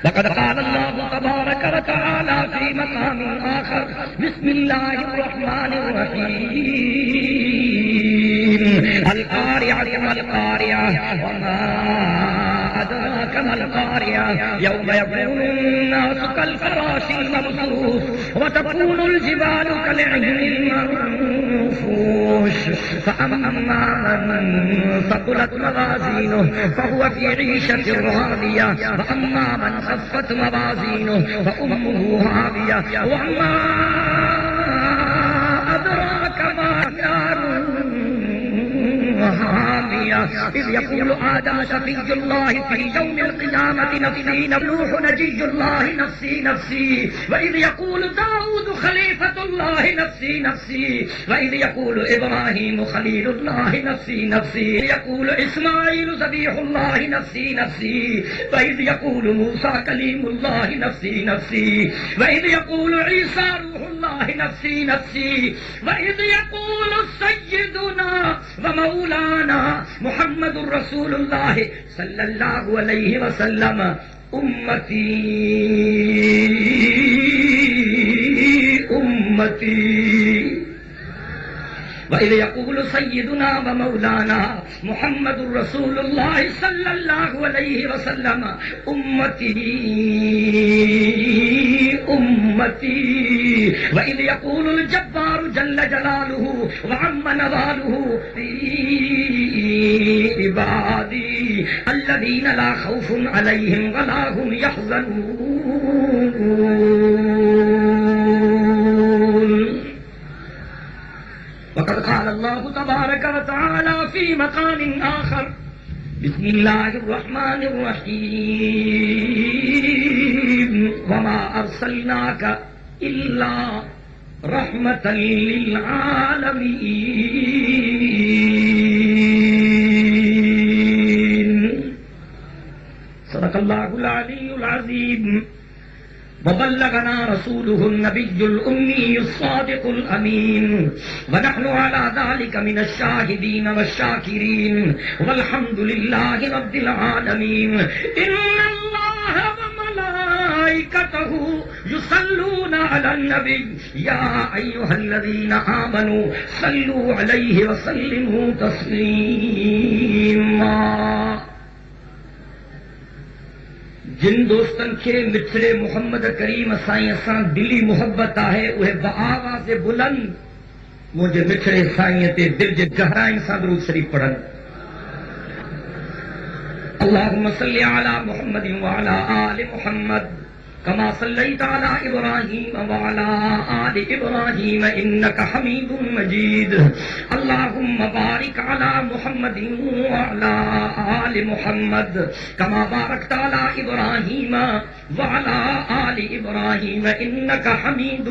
لقد قال الله تبارك وتعالى في مقام آخر بسم الله الرحمن الرحيم القارعة ما القارعة وما أدراك ما القارعة يوم يكون الناس كالفراش المبثوث وتكون الجبال كالعهن المنفوش فأما من ثقلت موازينه فهو في عيشة راضية وأما من خفت موازينه فأمه هاوية وما أدراك ما نار حامية إذ يقول آدم شفيع الله في يوم القيامة نفسي نوح نجي الله نفسي نفسي وإذ يقول داود خليفة الله نفسي نفسي وإذ يقول إبراهيم خليل الله نفسي نفسي يقول إسماعيل ذبيح الله نفسي نفسي وإذ يقول موسى كليم الله نفسي نفسي وإذ يقول عيسى روح الله نفسي نفسي وإذ يقول سيدنا ومولانا محمد رسول الله صلى الله عليه وسلم أمتي وإذ يقول سيدنا ومولانا محمد رسول الله صلى الله عليه وسلم أمتي وإذ يقول الجبار جل جلاله وعم نواله عبادي الذين لا خوف عليهم ولا هم يحزنون وقد قال الله تبارك وتعالى في مقام آخر بسم الله الرحمن الرحيم وما أرسلناك إلا رحمة للعالمين صدق الله العلي العظيم وبلغنا رسوله النبي الأمي الصادق الأمين ونحن على ذلك من الشاهدين والشاكرين والحمد لله رب العالمين إن الله وملائكته يصلون على النبي يا أيها الذين آمنوا صلوا عليه وسلموا تسليما جن دوستن کے مٹھڑے محمد کریم سائیں اساں دلی محبت ہے وہ بآواز بلند مجھے مٹھڑے سائیں تے دل جے گہرائیں سان درود شریف پڑھن اللهم صل على محمد وعلى آل محمد كما صليت على إبراهيم وعلى آل إبراهيم إنك حميد مجيد اللهم بارك على محمد وعلى آل محمد كما باركت على إبراهيم وعلى آل إبراهيم إنك حميد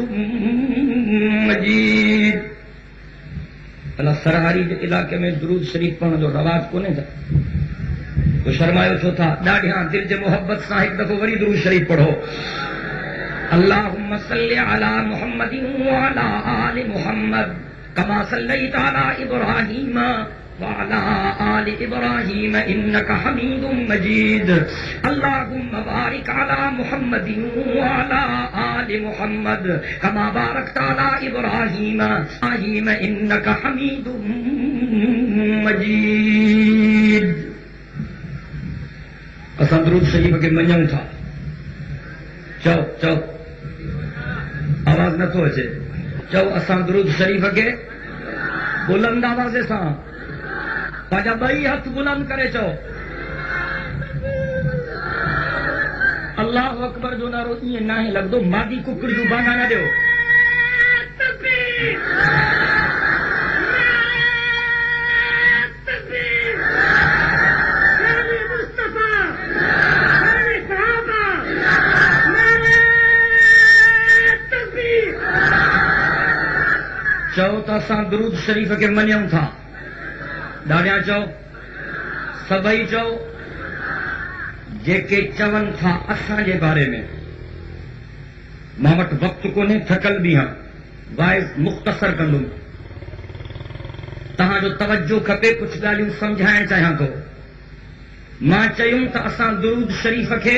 مجيد اللہ سرحری علاقے میں درود شریف پڑھنے جو رواج کونے تھا تو شرمایو چھو تھا ڈاڑیاں دل جے محبت سا ایک دفعہ وری درود شریف پڑھو اللہم صلی علی محمد وعلی آل محمد کما صلیت علی ابراہیم وعلی آل ابراہیم انک حمید مجید اللہم بارک علی محمد وعلی آل محمد کما بارکت علی ابراہیم انک حمید مجید اساں درود شریف کے منجن تھا چو چو آواز نہ تو اچے چو اساں درود شریف کے بلند آواز سا پاجا بھائی ہاتھ بلند کرے چو اللہ اکبر جو نہ روتی ہے نہ ہی لگ دو مادی ککڑ جو بانا نہ دیو چو تا سان درود شریف کے منیم تھا ڈاڑیاں چو سبئی چو جے کے چون تھا اساں جے بارے میں ماں وٹ وقت کو نے تھکل بھی ہاں وائز مختصر کندم تہاں جو توجہ کھپے کچھ ڳالھیوں سمجھائڻ چاہیاں تو ماں چیوں تا اساں درود شریف کے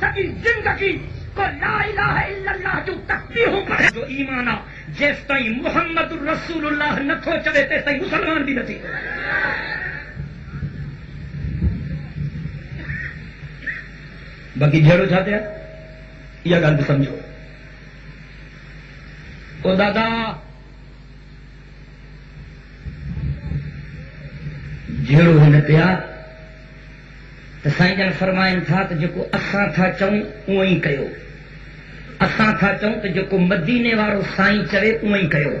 سکی زندگی کو لا الہ الا اللہ جو تسبیحوں پر جو ایمان جس تائیں محمد رسول اللہ نتھو چلے تے تائیں مسلمان بھی نتھی. باقی جھیڑو چاہتے ہیں یہ گل بھی سمجھو. او دادا جھیڑو ہن پیا تو سائیں جن فرمائن تھا تو جو اساں تھا چوں اوئیں کیو. اساں تھا چوں تو جو مدینے وارو سائیں چوے اوئیں کیو.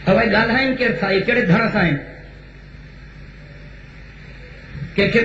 اوے ڳالھائن کیڑ تھا یہ کہڑے دھڑ سائیں کہ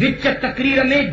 وچ تقریر میں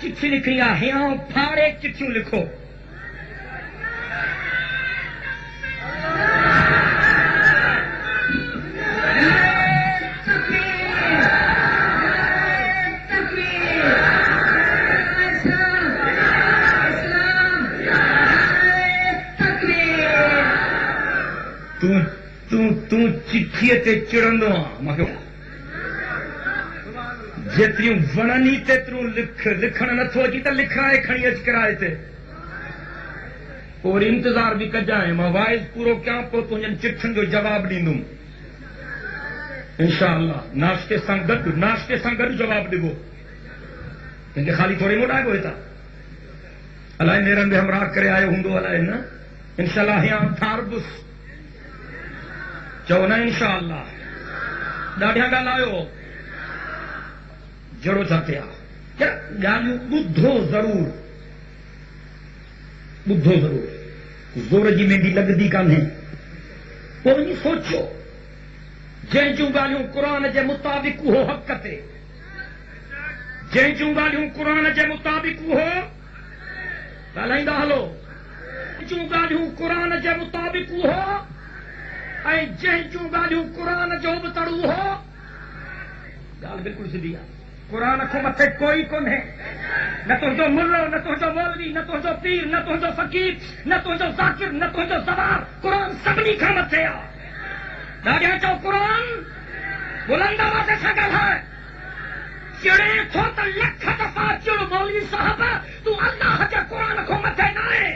چٹھی لکھنی ہے ہیاں پھاڑے چٹھیوں لکھو. چٹھی تے چڑندو جتریوں وننی تیتروں لکھن نتھو اچی تے لکھائے کھڑی اچ کرائے تے اور انتظار بھی کجائیں ماں وائز پورو کیا پو تنجن چٹھن جو جواب ڈیندم انشاءاللہ. ناشتے سنگت جواب دیگو کیونکہ خالی تھوڑی موٹا ہے کوئی تھا اللہ نیرن بھی ہمراہ کرے آئے ہوں اللہ نا انشاءاللہ یہاں تھار بس چونا انشاءاللہ ڈاڑھیاں گل آئیو جڑو چاہتے ہیں گالیوں بدھو ضرور زور جی میں بھی لگ دی کان ہے وہ نہیں سوچو جن چوں گالیوں قرآن جے مطابق ہو حق تے جن چوں گالیوں قرآن جے مطابق ہو گالائیں ہلو چوں گالیوں قرآن جے مطابق ہو اے جن چوں گالیوں قرآن جو بتڑو ہو گال بالکل سیدھی ہے. قرآن کو متے کوئی کون ہے نہ تو جو ملو نہ تو جو مولوی نہ تو جو پیر نہ تو جو فقیر نہ تو جو ذاکر نہ تو جو سوار قرآن سبنی کا متے آ داڑیا چو قرآن بلند آواز سے گل ہے چڑے تھو تو لکھ دفعہ چڑ مولوی صاحب تو اللہ کے قرآن کو متے نہ ہے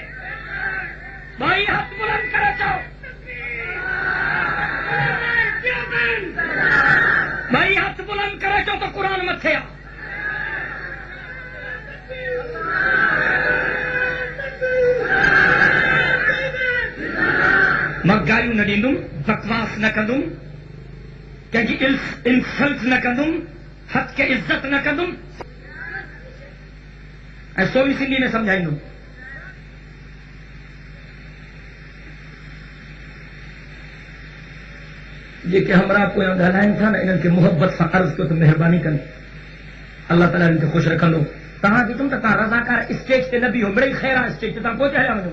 بھائی ہاتھ بلند کرے چاہو بھائی ہاتھ بلند کرے چو تو قرآن متھے آ میں گالیوں نہ ڈیندم بکواس نہ کندم کہ انسلٹ نہ کندم حق کے عزت نہ کندم ایسو اسی لیے میں سمجھائیں دوں یہ کہ ہمارا کوئی گالائن تھا نا ان کے محبت سے عرض کو تو مہربانی کریں اللہ تعالیٰ ان کو خوش رکھ لو تہاں کی تم تو رضاکار اسٹیج تے نبی ہو بڑے خیر اسٹیج تے پہنچے آیا مجھے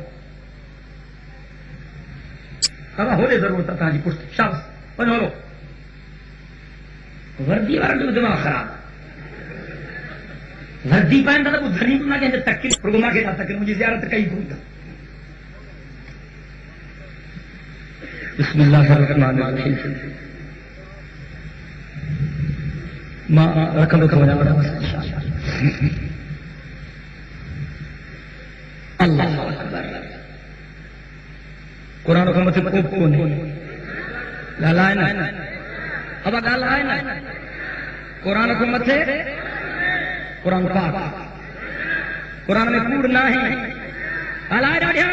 کہا ہو لے ضرورت تھا جی پشت شابس پنجھ ہو وردی والا جو دماغ خراب وردی پائن تھا وہ دھنی نہ کہتے تکل پرگما کے جاتا کہ مجھے زیارت کئی بھول تھا. بسم اللہ الرحمن الرحیم ماں رقم رکھا بنا بڑا اللہ اکبر قرآن کا مطلب کون ہے لالائے نا اب لالائے نا قرآن کو مطلب قرآن پاک قرآن میں کوڑ نہ ہے لالائے ڈاڑیا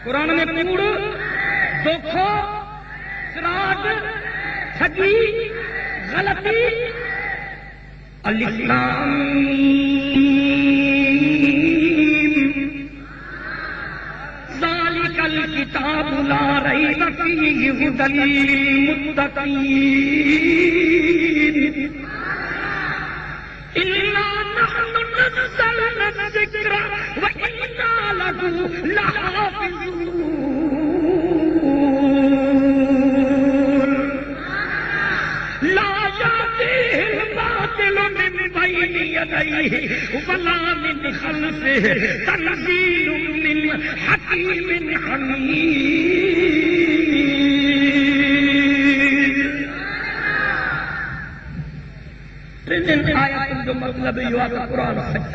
قرآن میں کوڑ دکھو سراج ٹھگی غلطی الاسلام ذالک الکتاب لا ریب فیہ ھدی للمتقین انا نحن نزلنا الذکر وانا لہ لحافظون ولا من خلفه تنزيل من حکیم حمید. آیات جو مطلب یہ ہے قرآن سچ.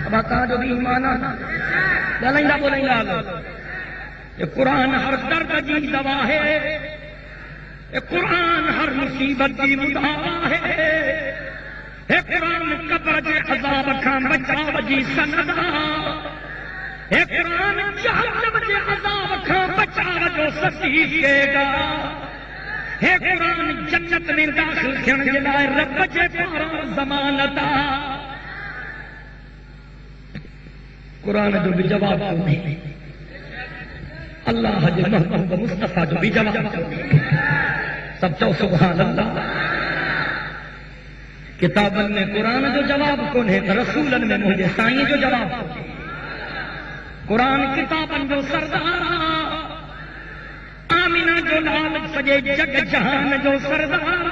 اب کہاں جو بھی ایمان گلائیں بولیں گا یہ قرآن ہر درد کی دوا ہے. یہ قرآن ہر مصیبت کی مداوا ہے. یہ قرآن قبر کے عذاب کا بچاو جی سندا. یہ قرآن جہنم کے عذاب کا بچاو جو سچے گا. یہ قرآن جنت میں داخل تھیڻ جي لاءِ رب جي پاران ضمانت آ. قرآن جو بھی جواب کونے. اللہ جي محبوب مصطفیٰ جو بھی جواب کونے. سب چو سبحان اللہ. کتابن میں قرآن جو جواب کونے رسولن میں مجھے سائیں جو جواب کونے. قرآن کتابن جو سردار آمینہ جو نام سجے جگ جہان جو سردار.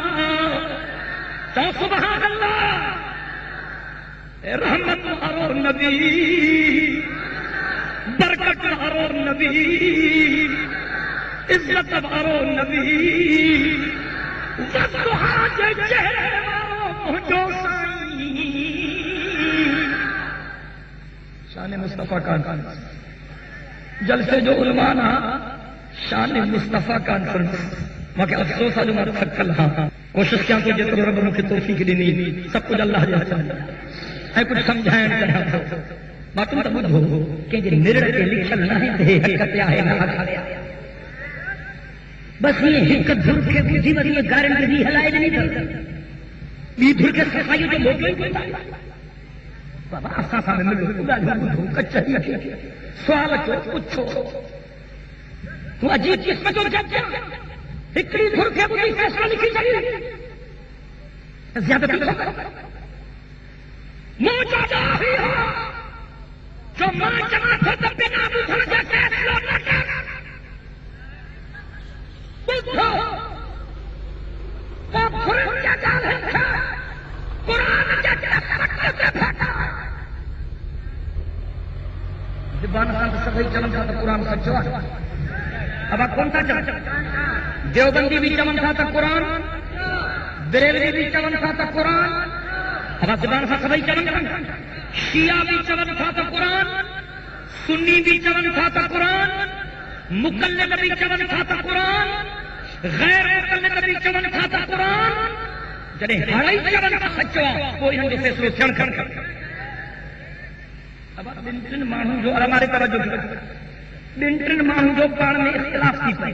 تو سبحان اللہ. رحمت وارو نبی برکت وارو نبی عزت وارو نبی وضحا جے چہرے وارو جو سائیں. شان مصطفیٰ کانفرنس جلسے جو عنوان شان مصطفیٰ کانفرنس. مگر افسوس ہے جو میں تھکل ہاں کوشش کیا تو جتنے رب مکھ توفیق دینی سب کچھ اللہ جا چاہیے ہے کچھ سمجھائیں کرا ماتم تو بدھو کہ جے مرڑ کے لکھل نہ ہے حقیقت ہے نہ بس یہ ایک دھر کے بدھی وری گارنٹی دی ہلائے نہیں کرتا. بی دھر کے صفائی جو لوگ نہیں کرتا بابا اساں سامنے ملو خدا جو کچا سوال پوچھو. تو عجیب قسمت اور جب ہکڑی دھر کے بدھی فیصلہ لکھی چلی زیادہ موجودہ ہی ہو جو ماں جماعت ہو تب بنا بدھا جا فیصلہ نہ کر. بدھو تو پھرن کیا جال ہے قرآن جا پکڑ سے پھیکا. زبان خان سبھی چمن تھا تو قرآن سچو. اب کون تھا چمن؟ دیوبندی بھی چمن تھا تو قرآن. بریلوی بھی چمن تھا تو قرآن. اب زبان خان سبھی چمن تھا. شیعہ بھی چمن تھا تو قرآن. سنی بھی چمن تھا تو قرآن. مقلد بھی چمن تھا تو قرآن. غیر مقلد بھی چمن تھا تو قرآن. جڏهن هڙي چمن تھا سچو وہ ان جو فیصلو ٿيڻ کر. اب ٻن ماڻهن جو ہمارے توجہ ٻن ٽن ماڻهن جو پاڻ ۾ اختلاف ٿي پئي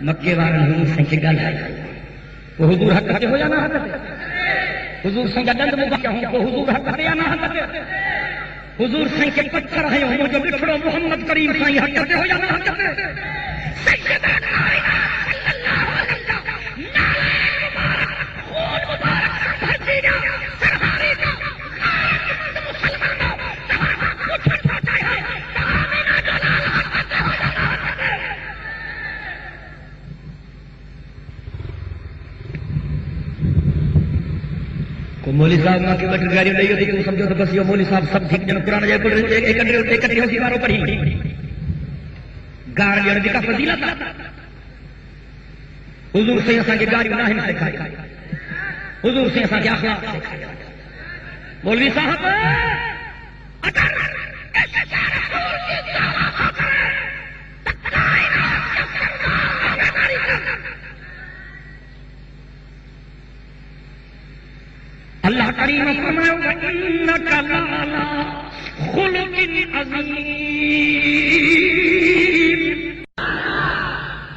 مکے والے حضور سے گل ہے وہ حضور حق ہو یا نہ حق حضور سے گند مبارک ہوں وہ حضور حق یا نہ حق حضور سے کے پتھر ہے ہوں جو بکھڑو محمد کریم سے حق ہو یا نہ حق سیدنا لا الہ الا اللہ نعرہ مبارک خون مبارک بھرجینا سرہاری کا مسلمانوں زمانہ کچھ پہنچا ہے آمینہ جلال حق ہو یا نہ حق مولوی صاحب نہ کہ بٹر گاڑی نہیں ہوتی کہ سمجھو تو بس یہ مولوی صاحب سب ٹھیک جن قرآن جائے اکٹھے ہوتی باروں پر ہی گاڑ جڑ دی کا فضیلت حضور سے اساں کے گاڑی نہ ہن سکھائے حضور سے اساں کے اخلاق سکھائے مولوی صاحب اگر ایسے سارے حضور کی دعویٰ ہو کرے اللہ کریم فرمائے گا انک لعلی خلق عظیم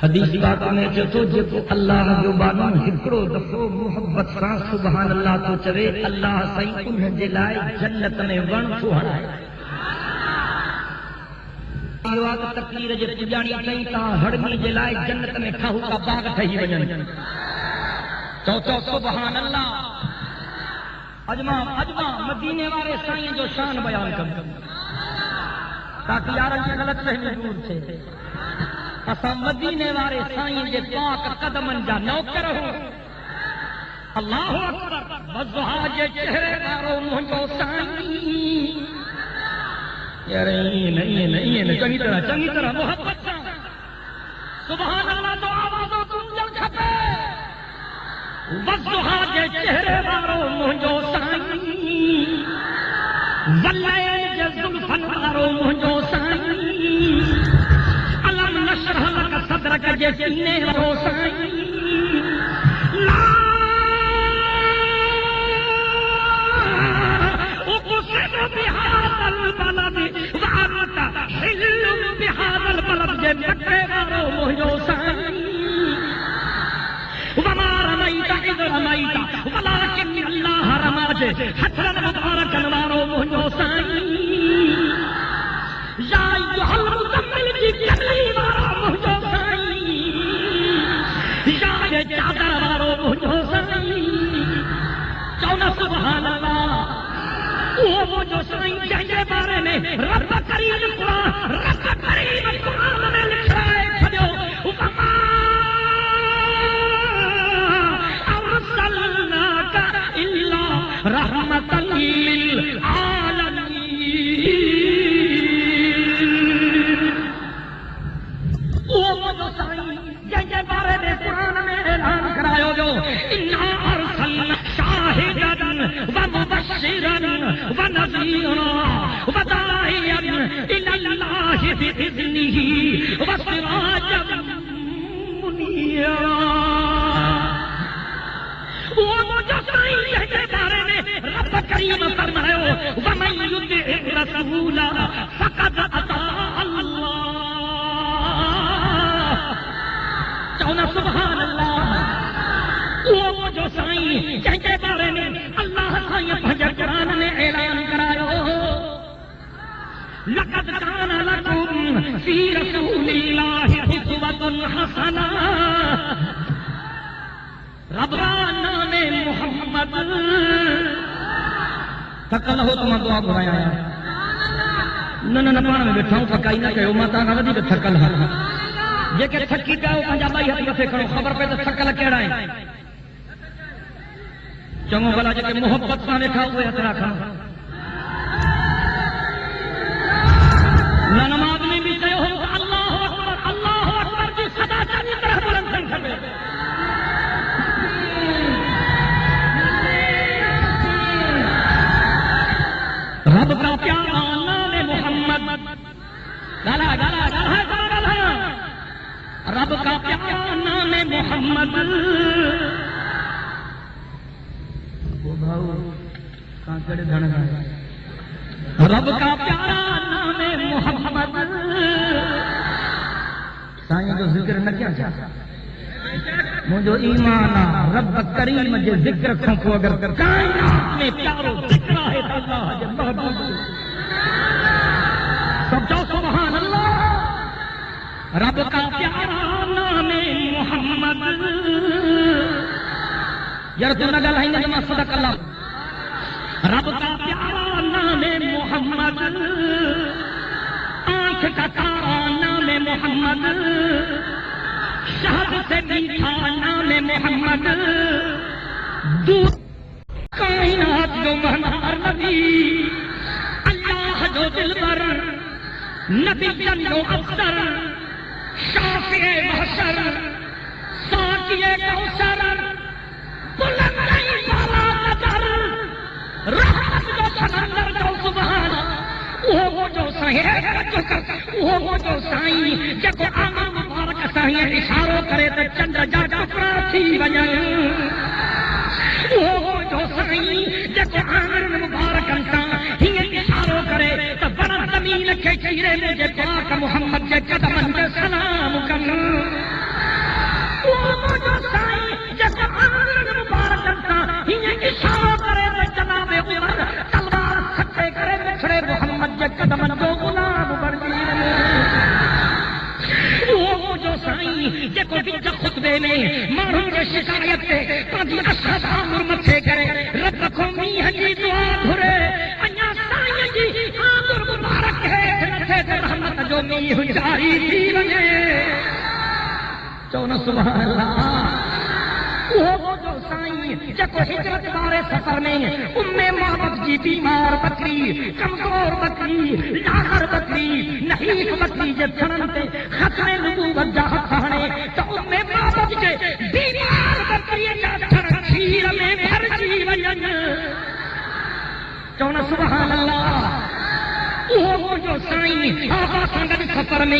حدیث پاک میں چتو جکو اللہ جو بانو ہکڑو دفو محبت سان سبحان اللہ تو چوے اللہ سائیں انہیں جلائے جنت میں ون سوہرائے آواز تقریر جے پجانی کئی تا ہڑمی جلائے جنت میں کھاہو کا باغ ٹھہی ونن چوتو سبحان اللہ اجما مدینے والے سائیں جو شان بیان کر تاکہ یارن کی غلط فہمی دور تھے اسا مدینے والے سائیں جے پاک قدمن جا نوکر ہو اللہ اکبر وضحا جے چہرے وارو منجو سائیں یار نہیں چنگی طرح محبت سے سبحان اللہ تو آوازوں تم جل کھپے وضحا جے چہرے وارو منجو سائیں واللے جے زلفن وارو منجو سائیں علم نشرح لک صدرک جے سینے وارو سائیں لا اقسم بهذا البلد وانت حل بهذا البلد جے مکے وارو منجو سائیں وما رميت إذ رميت ولكن الله رمى حسرا مباركا وارو منجو سائیں يا أيها المزمل کی کملی وارو منجو سائیں یا چادر وارو منجو سائیں چونا سبحان اللہ وہ منجو سائیں جنہے بارے میں رب کریم قرآن میں لکھا ہے چھڑیو وما رحمت للعالمین وہ جو سائیں جن بارے میں قرآن میں اعلان کرایو جو انا ارسلنا شاہدا ومبشرا ونذیرا وداعیا الی اللہ باذنہ وسراجا منیرا وہ جو سائیں کے بارے میں رب کریم فرمایا ومن یطع الرسول فقد اطاع اللہ چونا سبحان اللہ وہ جو سائیں کے بارے میں اللہ سائیں بھجر قرآن نے اعلان کرایا لقد کان لکم فی رسول اللہ اسوۃ حسنہ رب کا نام محمد تھکل ہو تو دعا گھرایا نہ پانا میں بیٹھا ہوں تھکائی نہ کہو ماں تاں ودی تھکل ہے جے کہ تھکی پیا ہو پنجا بائی ہاتھ متے کھڑو خبر پہ تو تھکل کیڑا ہے چنگو بھلا جے کہ محبت سان ویٹھا ہوئے ہتھ رکھا نہ نماز میں بھی کہو اللہ اکبر کی صدا چنگی طرح بلند تھن کھپے رب کا پیارا نام محمد گالا رب کا پیارا نام محمد رب کا پیارا نام محمد سائیں جو ذکر نہ کیا چاہتا مجھو ایمان رب کریم جو ذکر کو اگر کائنات میں پیارو ذکر ہے اللہ جو محبوب سب جو سبحان اللہ رب کا پیارا نام محمد یار تو نہ گل ہے نہ صدق اللہ رب کا پیارا نام محمد آنکھ کا تارا نام محمد شہد سے میٹھا نام محمد دودھ کائنات جو مہنار نبی اللہ جو دلبر نبی جن جو افسر شافع محشر ساقی کوثر بلند بالا قدر رحمت جو سمندر جو سبحان وہ جو سائیں جب آمر مبارک سائیں اشارو کرے تو چندر جا ٹکرا تھی وجہ وہ جو سائیں جب آمر مبارک ہی اشارو کرے تو بڑا زمین کے چیرے میں جب پاک محمد کے قدم کے سلام کرنا وہ جو سائیں جب آمر مبارک ہی اشارو کرے تو جناب عمر تلوار سچے کرے بچھڑے محمد کے قدم کو غلام بردیر وہ جو سائیں جب وچ خطبے میں ماروں کے شکایت سے پانچ اشہد عمر متھے کرے رب کو می ہجی دعا دھرے انیا سائیں جی عمر مبارک ہے نتھے تے رحمت جو می ہوئی جاری تھی ونے چونا سبحان اللہ وہ جو سائیں جب ہجرت بارے سفر میں محمد جی بیمار بکری کمزور بکری لاغر بکری نحیف بکری جب چھڑنتے ختم نبوت جا کھانے تو محمد کے بیمار بکری جا چھڑن کھیر میں بھر جی ونجن چونا سبحان اللہ وہ جو سائیں آقا سنگت سفر میں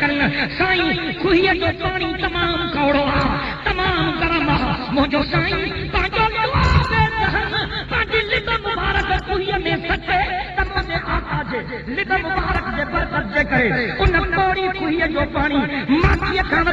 کرن سائیں کھوئیت جو پانی تمام کوڑو تمام گرم مجھو سائیں پانچو دعا دے دهن پانچی لب مبارک کھوئیت میں سچے تمام آقا جے لب مبارک جے برکت جے کرے ان پوڑی کھوئیت جو پانی ماتی کھان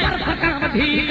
برف کان وڌيڪ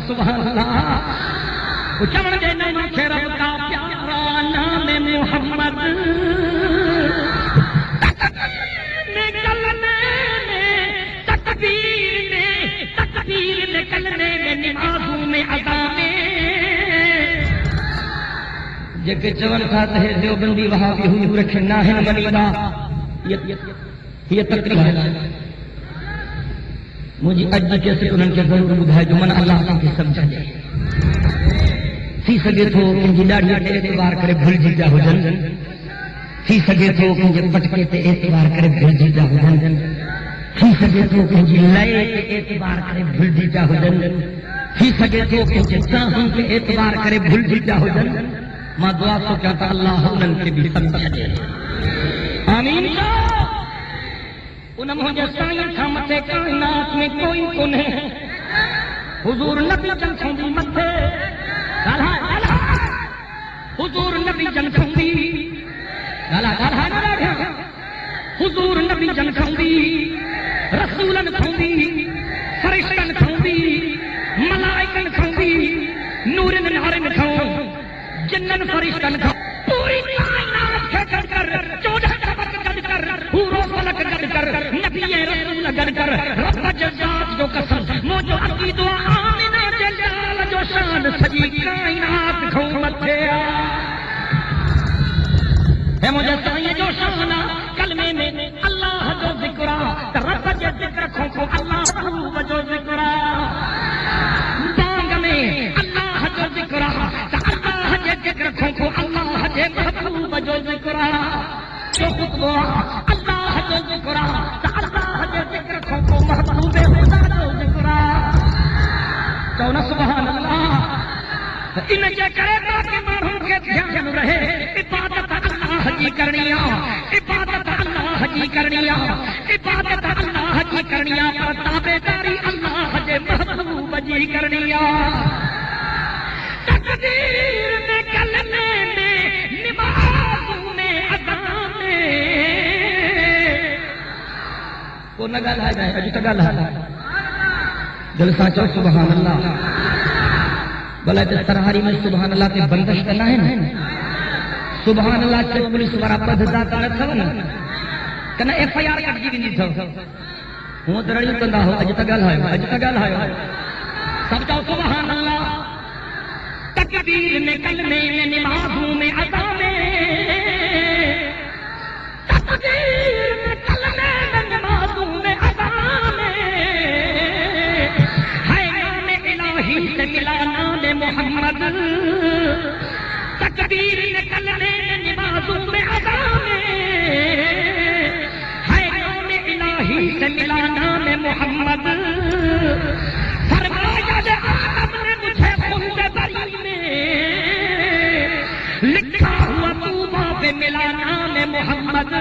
سبحان اللہ چمن کے نام سے رب کا پیارا نام محمد نکلنے میں تکبیر نکلنے میں نمازوں میں ادا میں جے چون کھاتے ہیں دیوبندی وہابی حضور رکھے ناہن منیدا یہ تقریر ہے مجھے اج کیسے انہوں کے ضرور بدھائے جو من اللہ کے سمجھا جائے سی سگے تو ان کی لاڑی تے اعتبار کرے بھول جیتا ہو جن سی سگے تو ان کے پٹکے تے اعتبار کرے بھول جیتا ہو جن سی سگے تو ان کی لائے تے اعتبار کرے بھول جیتا ہو جن سی سگے تو ان کے ساہوں کے اعتبار کرے بھول جیتا ہو جن ماں دعا تو کہتا اللہ انہوں کے بھی سمجھا جائے آمین انہوں مجھے سائیں تھا متے کائنات میں کوئی کن ہے حضور نبی جن کھوندی متے حضور نبی جن کھوندی حضور نبی جن کھوندی رسولن کھوندی فرشتن کھوندی ملائکن کھوندی نورن نارن کھوں جنن فرشتن کھوں پوری کائنات کے گڑ کر 14 طبق گڑ کر پورو فلک گڑ کر نبی رسول گڑ کر رب جزات جو قسم موجو عقی دعا آمینہ جلال جو شان سجی کائنات کھوں متھے ہے مجھے سائیں جو شان کلمے میں اللہ جو ذکرہ رب جو ذکر کھوں اللہ جو ذکرہ بانگ میں اللہ جو ذکرہ اللہ جو ذکر کھوں اللہ جو محبوب جو ذکرہ جو خطبہ اللہ جو ذکرہ اللہ جو ذکر کھوں محبوب خدا جو ذکرہ چونا سبحان اللہ ان کے کرے تاکہ مانوں کے دھیان رہے عبادت اللہ کی کرنیا عبادت اللہ کی کرنیا عبادت اللہ کی کرنیا پر تابعداری اللہ کے محبوب کی کرنیا تقدیر میں کلمے میں نمازوں میں نہ گل ہے جائے اج تو گل ہے دل ساچو سبحان اللہ بلا تے سرہاری میں سبحان اللہ تے بندش کرنا ہے نا سبحان اللہ سے پولیس والا پدھدا کر تھو نا کنا ایف آئی آر کٹ جی نہیں تھو ہوں درڑی کندا ہو اج تو گل ہے سب چاہو سبحان اللہ تکبیر میں کلمے میں نمازوں میں ادا میں تکبیر میں کلمے میں نمازوں میں ادا میں ہے نام الہی سے ملا نام محمد تکبیر میں کلمے میں نمازوں میں ادا میں ہے نام الہی سے ملا نام محمد فرمایا آدم نے مجھے خلد بری میں لکھا ہوا طوبا پہ ملا نام محمد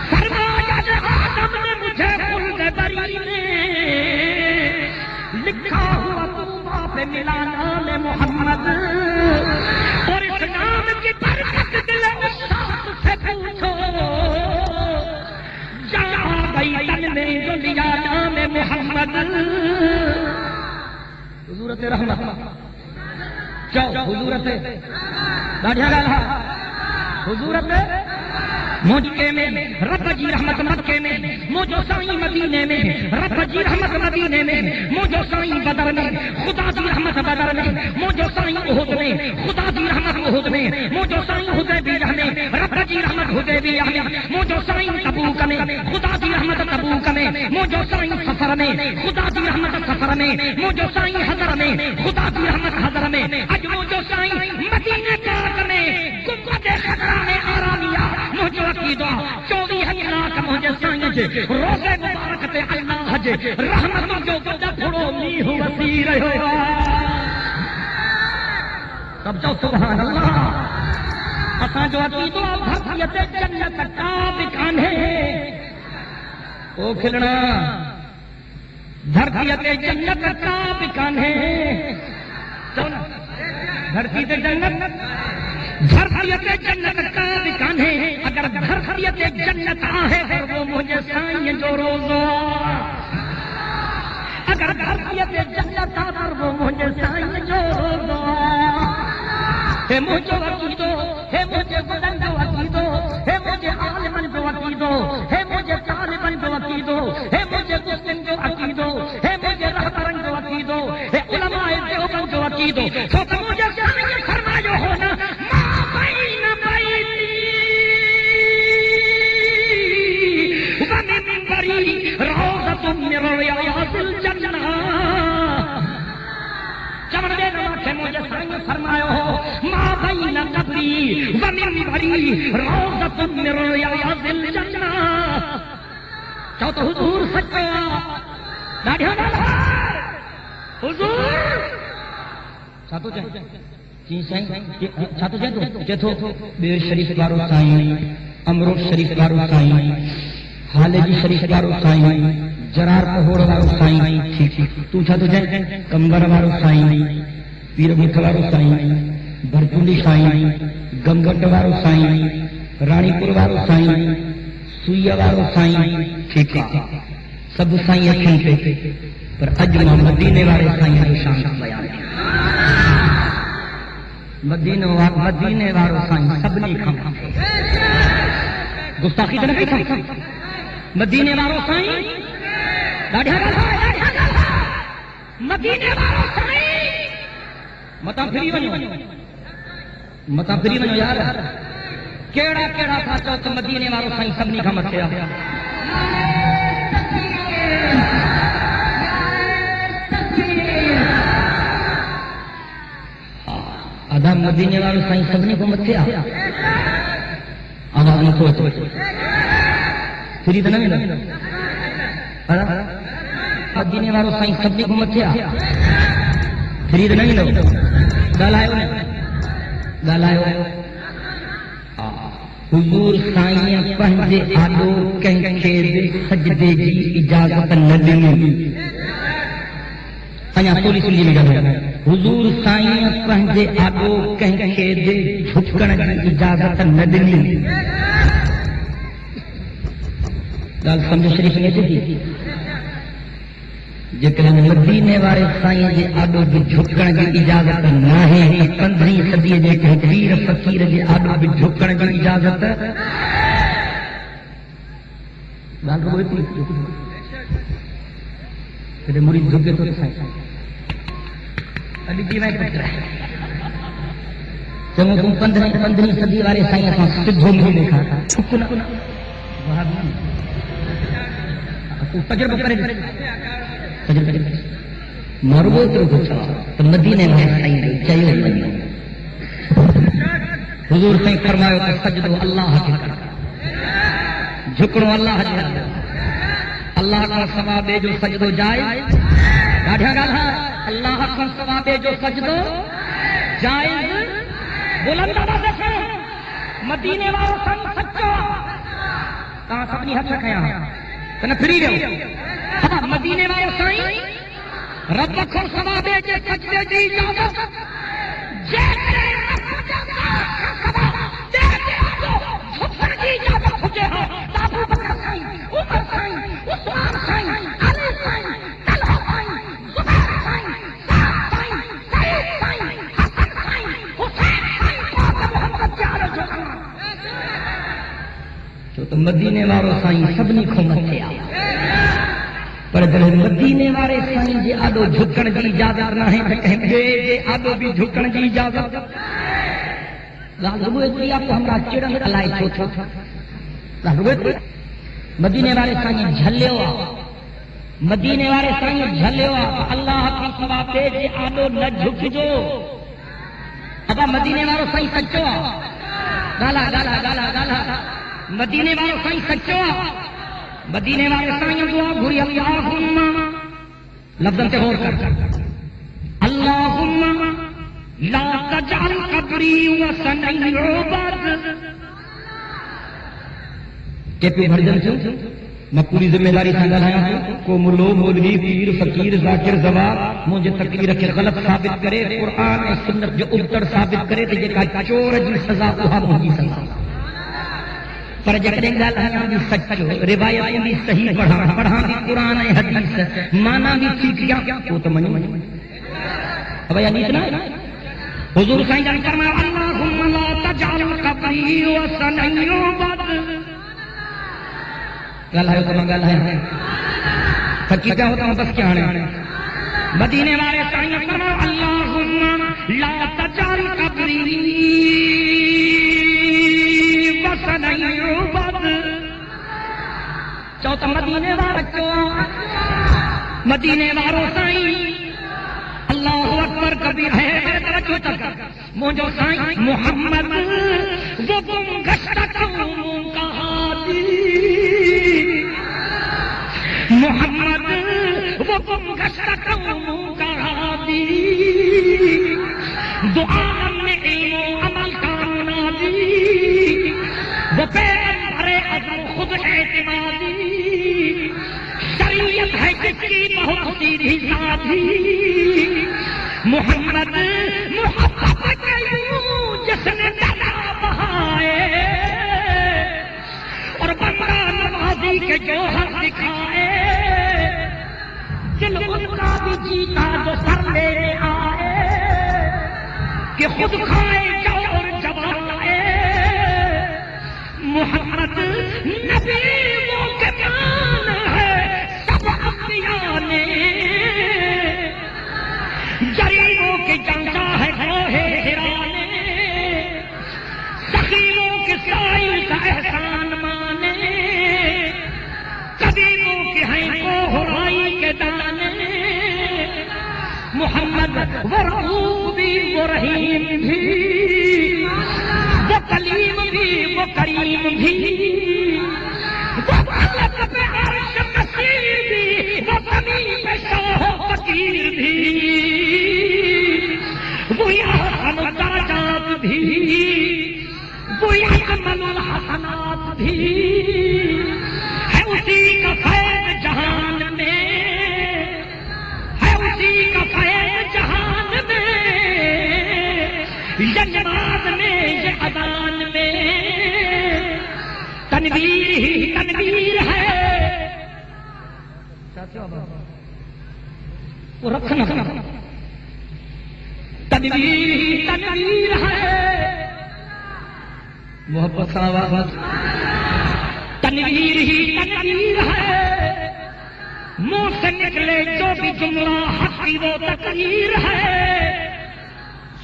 فرمایا آدم نے مجھے خلد بری میں لکھا ہوا طوبا پہ ملا نام محمد اور اس نام کی برکت دل اشاق سے پوچھو جہاں گئی تن میں جو لیا نام محمد حضورت رحمت چاو حضورت داڑھیا گالا حضورت مجھے میں رب جی رحمت مکے میں موجو سائیں مدینے میں رب جی رحمت مدینے میں موجو سائیں بدر میں خدا دی رحمت بدر میں موجو سائیں احد میں خدا دی رحمت احد میں موجو سائیں حدیبیہ میں رب جی رحمت حدیبیہ میں موجو سائیں تبوک میں خدا دی رحمت تبوک میں موجو سائیں سفر میں خدا دی رحمت سفر میں موجو سائیں حضر میں خدا دی رحمت حضر میں اج موجو سائیں مدینے پاک میں گنبد خضرا میں آرامیہ موجو عقیدہ 24 لاکھ مجھے سائیں جے روزے مبارک تے اللہ جے رحمت جو گدا تھوڑو می ہو وسی رہو سب جو سبحان اللہ اساں جو عقیدہ بھرتیت جنت کا بکانے او کھلنا دھرتیت جنت کا بکانے دھرتی تے جنت دھرتیت جنت کا بکانے اگر دھرتیت جنت آہے پھر وہ مجھے سائیں جو روزو اگر دھرتیت جنت آ پھر وہ مجھے سائیں جو روزو ہے مجھے عقیدو ہے مجھے بدن جو عقیدو ہے مجھے عالمن جو عقیدو ہے مجھے طالبن جو عقیدو ہے مجھے مسلم جو عقیدو ہے مجھے رہبرن جو عقیدو ہے علماء دیوبند جو عقیدو تو مجھے سائیں فرمایا ہونا روضۃ من ریاض الجنہ چمن دے نوا کے مجھے سائیں فرمایا ہو ما بین قبری و منبری روضۃ من ریاض الجنہ چاہو تو حضور سچا داڑھیا والا حضور چاہو جائے جی سائیں چاہو جائے تو بے شریف وارو سائیں امرو شریف وارو سائیں حالے جی شریف وارو سائیں جرار پہوڑ وارو سائیں ٹھیک تو چھا تو جائے کمبر وارو سائیں پیر مکھ وارو سائیں بھرپولی سائیں گنگٹ وارو سائیں رانی پور وارو سائیں سویا وارو سائیں ٹھیک سب سائیں اکھیں پہ پر اج ماں مدینے والے سائیں جو شان بیان مدینے وارو سائیں سبنی کھم گستاخی تو نہیں کھم مدینے وارو سائیں ڈاڈھیا مدینے وارو سائیں متا پھری ونجو یار کیڑا کیڑا تھا چوت مدینے وارو سائیں سبنی کھم اچھیا آدھا مدینے وارو سائیں سبنی کو متھیا آواز نہ سوچ فری تو نہیں مدینے وارو سائیں سبنی کو متھیا فری تو نہیں لو گالایو حضور سائیں پنجے آلو کنکھے دے سجدے جی اجازت نہ ڈنی ایا سولی سولی میں گل حضور سائیں پنجے آلو کنکھے دے جھکن جی اجازت نہ ڈنی گل سمجھ شریف نے تھی جکن مدینے والے سائیں جے آڈو بھی جھکن کی اجازت نہ ہے 15ویں صدی جے کہ پیر فقیر جے آڈو بھی جھکن کی اجازت گل کوئی تھی تیرے مرید جھکے تو سائیں ابھی جی میں پتر ہے چلو تم 15ویں صدی والے سائیں کا سدھو نہیں دیکھا چھکنا وہاں تو تجربہ کرے مرغو تو مدینے میں سائیں چاہیے حضور سائیں فرمایا تو سجدو اللہ کے جھکڑو اللہ کے اللہ کا ثواب جو سجدو جائے ڈاڈھا گالا اللہ کا ثواب جو سجدو جائے بلند آواز سے مدینے والوں سن سچو کہاں اپنی ہاتھ رکھیا کنا پھری رہو ہاں مدینے والوں سائیں رب کو ثواب دے سجدے دی اجازت جے دے جھکن کی اجازت ہو جائے ابو بکر سائیں عمر سائیں عثمان سائیں علی سائیں طلحہ سائیں زبیر سائیں سعد سائیں سعید سائیں حسن سائیں حسین سائیں پاک محمد کے آلے جھکنا تو مدینے والوں سائیں سبنی کو متھے آ پر جب مدینے والے سائیں جے آڈو جھکن کی اجازت نہ ہے کہیں جے آڈو بھی جھکن کی اجازت لازم ہے آپ کو ہمارا چڑن علائے چھو لازم ہے مدینے والے سائیں جھلیو مدینے والے سائیں جھلیو اللہ کا ثواب دے جے آڈو نہ جھک جو ابا مدینے والوں سائیں سچو گالا گالا گالا گالا مدینے والوں سائیں سچو مدینے والے سائیں دعا گھری اللہم لفظاں تے غور کر اللہم لا تجعل قبری وسنا یعبد کہ پہ بھرجن چھو میں پوری ذمہ داری سے لایا ہوں کو ملو مولوی پیر فقیر ذاکر زوار مجھے تقریر کے غلط ثابت کرے قرآن اور سنت جو ابتر ثابت کرے تو یہ کا چور جن سزا وہاں ہوگی سزا پر جکڑیں گا لہنا بھی سچو روایت بھی صحیح پڑھا بھی قرآن حدیث مانا بھی ٹھیک کیا وہ تو منی اب یعنی اتنا حضور سائیں جان فرمایا اللہم لا تجعل قبری وسنا یعبد گل ہے تو گل ہے سچی کیا ہوتا ہوں بس کیا ہے مدینے والے سائیں فرمایا اللہم لا تجعل قبری وسنا یعبد چوتھا مدینے والوں مدینے والوں سائیں اللہ اکبر کبیر ہے توجہ تک مجھو سائیں محمد وہ گم گشتہ قوموں کا ہادی محمد وہ گم گشتہ قوموں کا ہادی دعا میں علم و عمل کا منادی وہ پیغمبر عزم خود اعتمادی شریعت ہے جس کی بہت سیدھی سادھی محمد محبت کے یوں جس نے دریا بہائے اور بندہ نوازی کے جوہر دکھائے دل ان کا بھی جیتا جو سر لے آئے کہ خود کھائے جاؤ اور جوائے محمد نبی وہ کے مان ہے سب انبیاء نے غریبوں کی جانتا ہے گروہ ہرا نے سخیوں کے سائل کا احسان مانے قدیموں کے ہیں وہ ہرائی کے دانے محمد وہ رؤوف بھی وہ رحیم بھی وہ کلیم بھی وہ کریم بھی وہ خلق پہ عرش نصیر بھی وہ زمین پہ شاہ فقیر بھی وہی احسن الدرجات بھی وہی اکمل الحسنات بھی ہے اسی کا فیض جہان میں ہے اسی کا فیض جہان میں یہ نماز میں یہ اذان میں تنویر ہی تنویر ہے وہ رکھنا تدبیر ہی تدبیر ہے، محبت آواز تدبیر ہی تدبیر ہے، منہ سے نکلے جو بھی جملہ حق کی وہ تقریر ہے،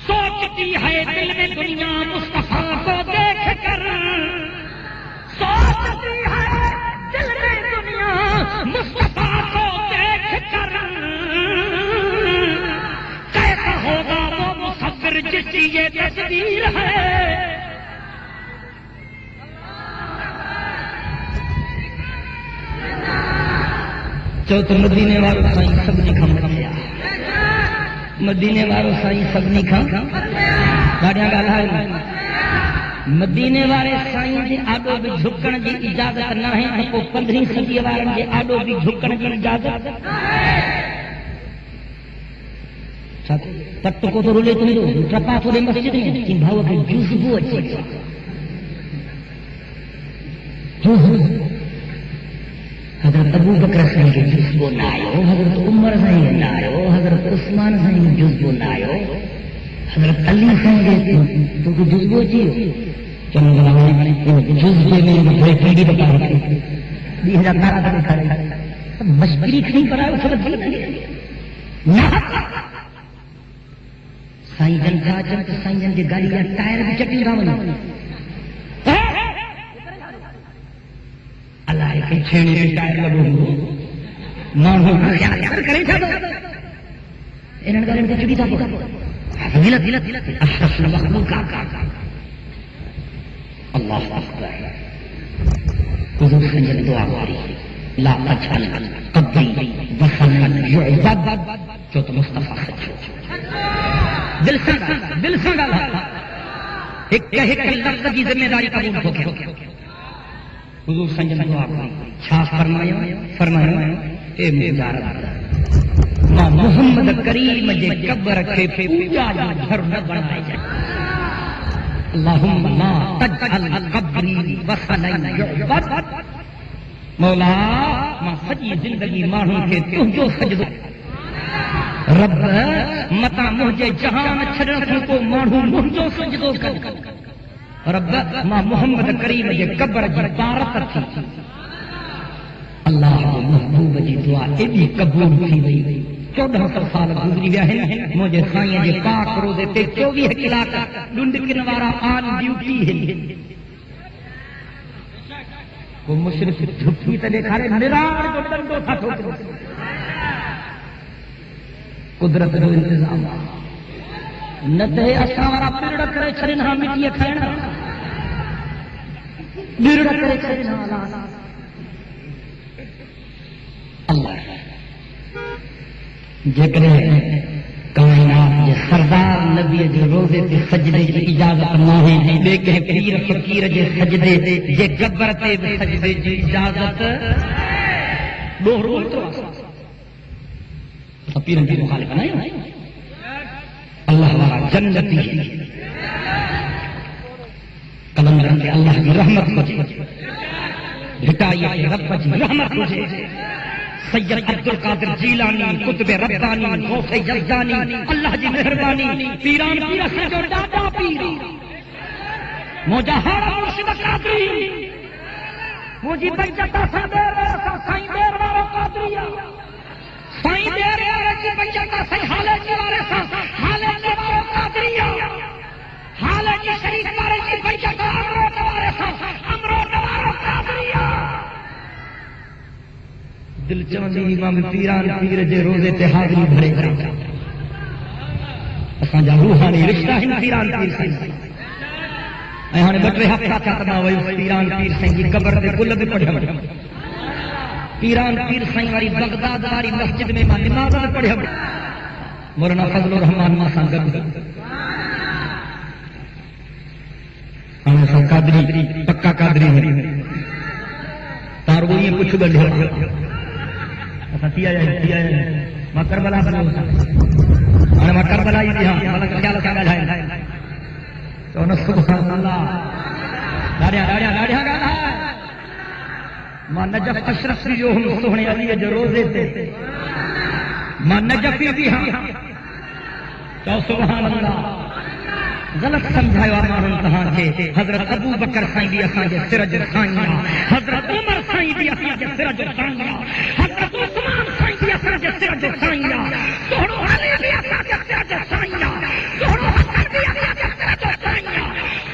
سوچتی ہے دل میں دنیا مصطفیٰ کو دیکھ کر، سوچتی ہے دل میں دنیا مصطفیٰ کو دیکھ کر، کیسا ہوگا وہ مصور جس کی یہ تصویر ہے، چوتھ مدینے والوں سائیں سب نے کھم کھمیا، مدینے والوں سائیں سب نے کھم گاڑیاں گالا مدینے والے سائیں جی آڈو بھی جھکن کی اجازت نہ ہے، وہ 15 صدی والن جی آڈو بھی جھکن کی اجازت تک کو تو رولے تم دو ٹپا تو مسجد میں تم بھاؤ کے جوس بو اچھے حضرت ابو بکر سائیں کے جوس بو نہ آئے، حضرت عمر سائیں نہ آئے، حضرت عثمان سائیں جوس بو نہ آئے، حضرت علی سائیں کے تو جوس بو چیئے چلو جوس بے میں بڑے پیڑی بتا رہے 2012 تک کھا رہے مشکری کھنی پڑا ہے سب غلط ہے، سائیں جن کا چن تو سائیں جن کی گاڑی کا ٹائر بھی چٹی راونا اللہ کے چھینے کے ٹائر لگو مانو یاد کرے تھا انہاں گاڑی تے چٹی تھا غلط اشرف المخلوق کا اللہ اکبر حضور سنجد دعا کری لا اجعل قبری وثنا يعبد جو تو مصطفیٰ سچ دل سے گالا ایک لفظ کی ذمہ داری قبول ہو گیا، حضور سنجد دعا کری چھا فرمایا اے مجارت ماں محمد کریم جے قبر کے پوجا جو گھر نہ بنائے جائے، اللہم لا تجعل قبری وثنا یعبد، مولا ماں سجی زندگی مانوں کے تجھو سجدو، رب متا مجھے جہان چھڑن کو مانوں مجھو سجدو کر، رب ماں محمد کریم جے قبر جی بارت تھی، اللہ محبوب جی دعا ایڈی قبول تھی وئی 1400 سال گزری ویا ہیں، مجھے سائیں جے پاک روزے تے 24 کلاک ڈنڈ کنوارا آن ڈیوٹی ہے، وہ مشرف جھپی تے دیکھا رہے میرار جو ڈنڈو تھا ٹھوکر قدرت جو انتظام نہ تے اساں وارا پیڑ کرے چھڑن ہاں مٹی کھائنا پیڑ کرے چھڑن ہاں اللہ جکر کائنات جے سردار نبی جے روزے تے سجدے کی اجازت نہ ہے، لیکن پیر فقیر جے سجدے جے قبر تے سجدے کی اجازت دوہرو تو پیرن کی مخالف نہیں، اللہ والا جنتی کلندرن کے اللہ کی رحمت مجھے ہٹائی رب کی رحمت مجھے، سید عبد القادر جیلانی قطب ربانی غوث یزدانی اللہ جی مہربانی پیران پیر سجو ڈاڈا پیر مجاہر مرشد قادری مجھے بچتا سا دیر سائیں دیر وارا قادری سائیں دیر وارا جی بچتا سائیں حالے جی وارا حالے جی وارا قادری حالے جی شریف وارا جی بچتا امرو وارا قادری دل چاندی امام پیران پیر جے روزے تے حاضری بھرے گا، اساں جا روحانی رشتہ ہن پیران پیر سائیں اے ہن بٹرے ہفتہ چاہتا وئی پیران پیر سائیں دی قبر تے گل بھی پڑھیا پیران پیر سائیں والی بغداد والی مسجد میں نماز پڑھیا مولانا فضل الرحمان ما سان گد ہن سان قادری پکا قادری ہے تار وہ یہ کچھ گل کیا میں کربلا میں کربلا ہی تھی ہاں خیال کیا تو سبحان اللہ لاڑیا لاڑیا لاڑیا گانا ماں نجف اشرف جو ہم سونے علی جو روزے تھے ماں نجف بھی ہاں تو سبحان اللہ غلط سمجھایا ماں کہاں تھے حضرت ابو بکر سائیں دی اساں دے سرج سائیں حضرت عمر سائیں دی اساں دے سرج سائیں حضرت عثمان سائیں دی اساں دے سرج سائیں سوڑو علی دی اساں دے سرج سائیں سوڑو حسن دی اساں دے سرج سائیں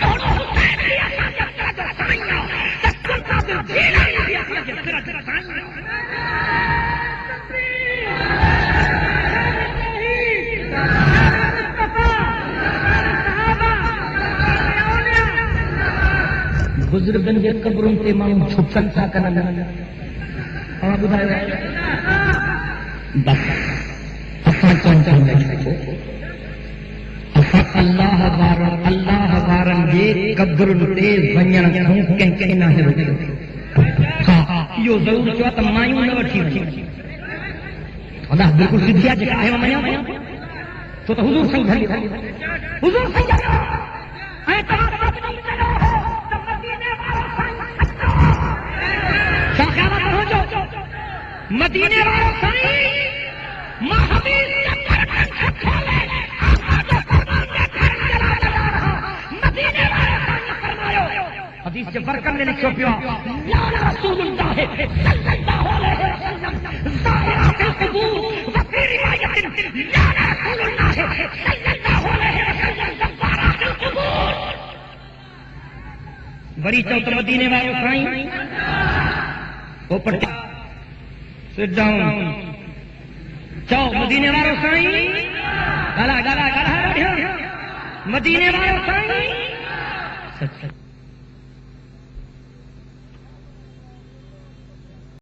سوڑو حسین دی اساں دے سرج سائیں تکر قادر جیلانی دی اساں دے سرج سائیں بزرگن کے قبروں سے مانو چھپ سکتا کرنا اور بتایا بس اپنا کون چاہتا ہے اللہ وارن جے قبروں تے ونجن کھوں کہیں نہ ہے ہاں یہ ضرور چوا تو مایوں نہ وٹھی اللہ بالکل سیدھا جگہ ہے میں تو حضور سمجھا حضور سمجھا اے مدینے والوں سائیں محبوب مدینے والوں سائیں فرمایا حدیث کے برکت نے لکھو پیا یا رسول اللہ صلی اللہ علیہ وسلم ظاہرات القبور وفي روایت یا رسول اللہ صلی اللہ علیہ وسلم ظاہرات القبور بڑی چوت مدینے والوں سائیں اوپر Sit down. Ciao, Madine waro sain. Gala. Madine waro sain. Sach.